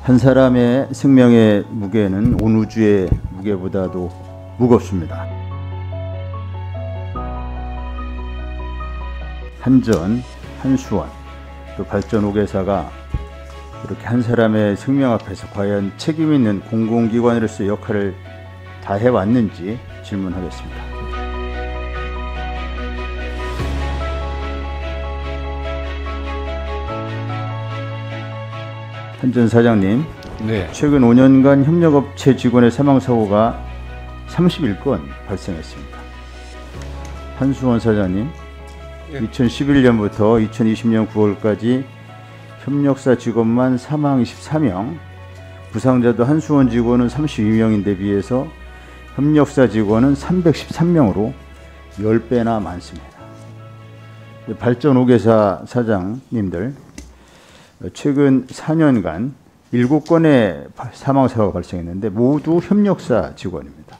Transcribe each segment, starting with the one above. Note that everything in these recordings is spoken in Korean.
한 사람의 생명의 무게는 온 우주의 무게보다도 무겁습니다. 한전, 한수원, 또 발전 5개사가 이렇게 한 사람의 생명 앞에서 과연 책임 있는 공공기관으로서의 역할을 다해왔는지 질문하겠습니다. 한전 사장님, 네. 최근 5년간 협력업체 직원의 사망사고가 31건 발생했습니다. 한수원 사장님, 네. 2011년부터 2020년 9월까지 협력사 직원만 사망 24명, 부상자도 한수원 직원은 32명인데 비해서 협력사 직원은 313명으로 10배나 많습니다. 발전 5개사 사장님들, 최근 4년간 7건의 사망사고가 발생했는데 모두 협력사 직원입니다.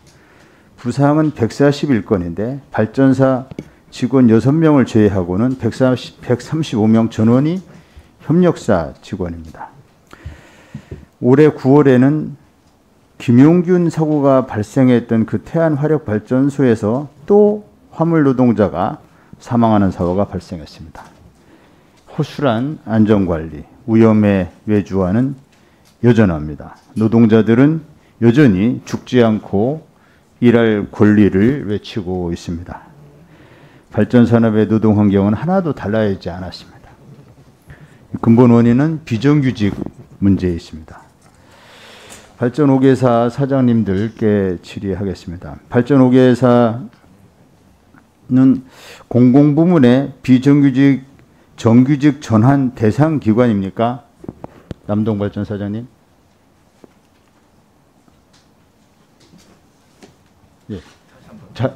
부상은 141건인데 발전사 직원 6명을 제외하고는 135명 전원이 협력사 직원입니다. 올해 9월에는 김용균 사고가 발생했던 그 태안화력발전소에서 또 화물 노동자가 사망하는 사고가 발생했습니다. 허술한 안전관리, 위험에 외주화는 여전합니다. 노동자들은 여전히 죽지 않고 일할 권리를 외치고 있습니다. 발전산업의 노동환경은 하나도 달라지지 않았습니다. 근본 원인은 비정규직 문제에 있습니다. 발전 5개사 사장님들께 질의하겠습니다. 발전 5개사는 공공부문의 비정규직 정규직 전환 대상 기관입니까? 남동발전 사장님. 예. 자,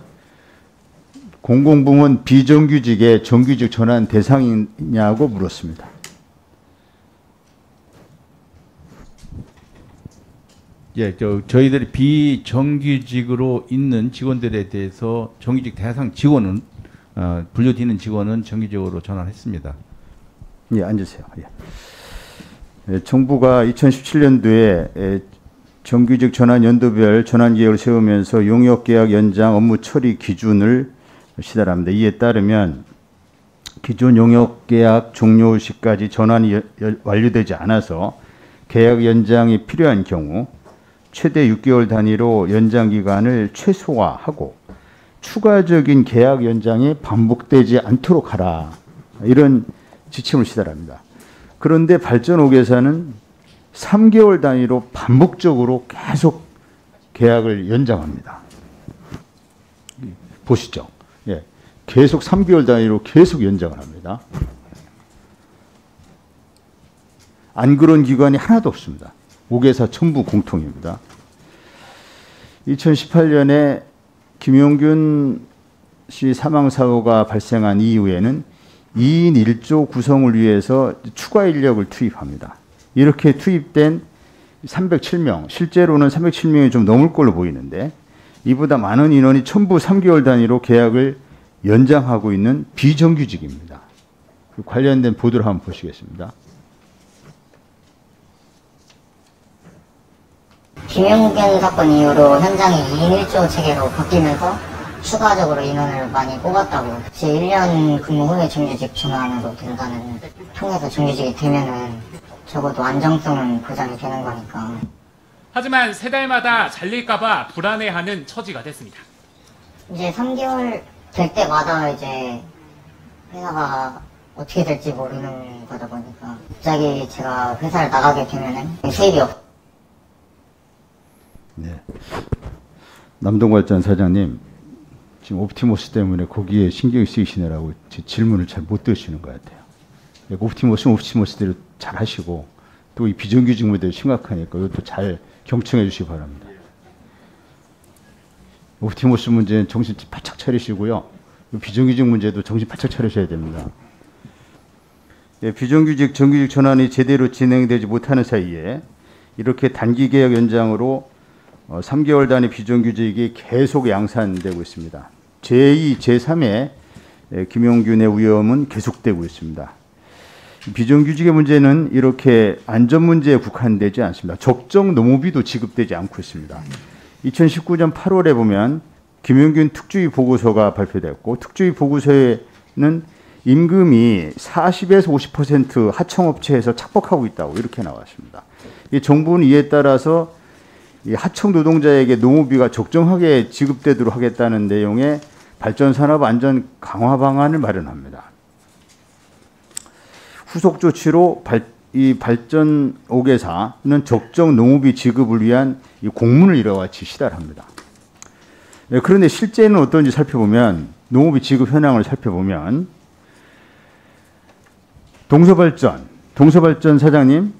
공공부문 비정규직의 정규직 전환 대상이냐고 물었습니다. 예, 저희들이 비정규직으로 있는 직원들에 대해서 정규직 대상 직원은 분류되는 직원은 정규직으로 전환했습니다. 예, 앉으세요. 예. 정부가 2017년도에 정규직 전환 연도별 전환 계획을 세우면서 용역계약 연장 업무 처리 기준을 시달합니다. 이에 따르면 기존 용역계약 종료 시까지 전환이 완료되지 않아서 계약 연장이 필요한 경우 최대 6개월 단위로 연장 기간을 최소화하고 추가적인 계약 연장이 반복되지 않도록 하라. 이런 지침을 시달합니다. 그런데 발전 5개사는 3개월 단위로 반복적으로 계속 계약을 연장합니다. 보시죠. 예, 계속 3개월 단위로 계속 연장을 합니다. 안 그런 기관이 하나도 없습니다. 5개사 전부 공통입니다. 2018년에 김용균 씨 사망사고가 발생한 이후에는 2인 1조 구성을 위해서 추가 인력을 투입합니다. 이렇게 투입된 307명, 실제로는 307명이 좀 넘을 걸로 보이는데 이보다 많은 인원이 전부 3개월 단위로 계약을 연장하고 있는 비정규직입니다. 관련된 보도를 한번 보시겠습니다. 김용균 사건 이후로 현장이 2인 1조 체계로 바뀌면서 추가적으로 인원을 많이 뽑았다고. 제 1년 근무 후에 정규직 전환으로 된다는, 통해서 정규직이 되면은 적어도 안정성은 보장이 되는 거니까. 하지만 세 달마다 잘릴까봐 불안해하는 처지가 됐습니다. 이제 3개월 될 때마다 이제 회사가 어떻게 될지 모르는 거다 보니까 갑자기 제가 회사를 나가게 되면은 수입이 없. 네. 남동발전 사장님, 지금 옵티머스 때문에 거기에 신경이 쓰이시느라고 제 질문을 잘 못 들으시는 것 같아요. 옵티머스는 옵티머스대로 잘 하시고 또 이 비정규직 문제도 심각하니까 이것도 잘 경청해 주시기 바랍니다. 옵티머스 문제는 정신 바짝 차리시고요. 비정규직 문제도 정신 바짝 차리셔야 됩니다. 예, 비정규직 정규직 전환이 제대로 진행되지 못하는 사이에 이렇게 단기 계약 연장으로 3개월 단위 비정규직이 계속 양산되고 있습니다. 제2, 제3의 김용균의 위험은 계속되고 있습니다. 비정규직의 문제는 이렇게 안전 문제에 국한되지 않습니다. 적정 노무비도 지급되지 않고 있습니다. 2019년 8월에 보면 김용균 특주의 보고서가 발표됐고 특주의 보고서에는 임금이 40에서 50% 하청업체에서 착복하고 있다고 이렇게 나왔습니다. 이 정부는 이에 따라서 이 하청 노동자에게 노무비가 적정하게 지급되도록 하겠다는 내용의 발전산업 안전 강화 방안을 마련합니다. 후속 조치로 이 발전 5개사는 적정 노무비 지급을 위한 이 공문을 이와 같이 시달합니다. 네, 그런데 실제는 어떤지 살펴보면 노무비 지급 현황을 살펴보면 동서발전 사장님,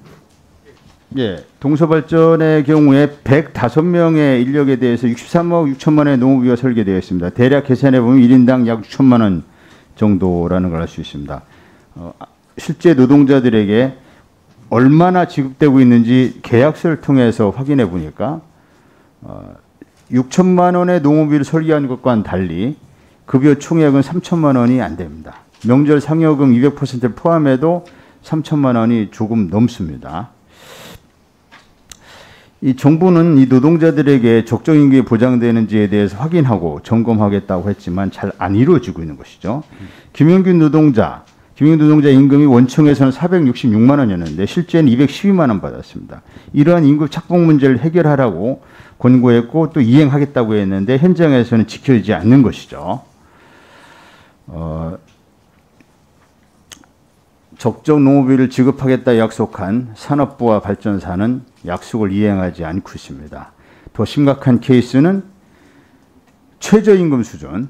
예, 동서발전의 경우에 105명의 인력에 대해서 63억 6천만 원의 노무비가 설계되어 있습니다. 대략 계산해 보면 1인당 약 6천만 원 정도라는 걸 알 수 있습니다. 실제 노동자들에게 얼마나 지급되고 있는지 계약서를 통해서 확인해 보니까 6천만 원의 노무비를 설계한 것과는 달리 급여 총액은 3천만 원이 안 됩니다. 명절 상여금 200%를 포함해도 3천만 원이 조금 넘습니다. 이 정부는 이 노동자들에게 적정 임금이 보장되는지에 대해서 확인하고 점검하겠다고 했지만 잘 안 이루어지고 있는 것이죠. 김용균 노동자 임금이 원청에서는 466만 원이었는데 실제는 212만 원 받았습니다. 이러한 임금 착복 문제를 해결하라고 권고했고 또 이행하겠다고 했는데 현장에서는 지켜지지 않는 것이죠. 적정 노무비를 지급하겠다 약속한 산업부와 발전사는 약속을 이행하지 않고 있습니다. 더 심각한 케이스는 최저임금 수준,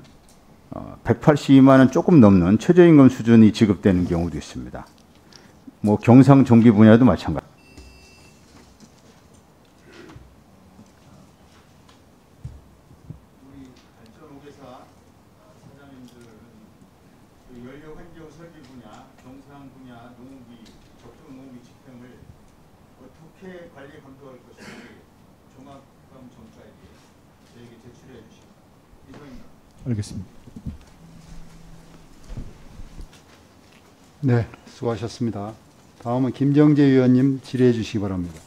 182만 원 조금 넘는 최저임금 수준이 지급되는 경우도 있습니다. 뭐 경상정비 분야도 마찬가지. 우리 발전 5개사 사장님들은 연료 환경 설비 분야, 경상 분야 노무비, 적정 노무비 집행을 어떻게 관리 감독할 것인지 종합감 전가에게 저에게 제출해 주시기 이상입니다. 알겠습니다. 네, 수고하셨습니다. 다음은 김정재 의원님 질의해 주시기 바랍니다.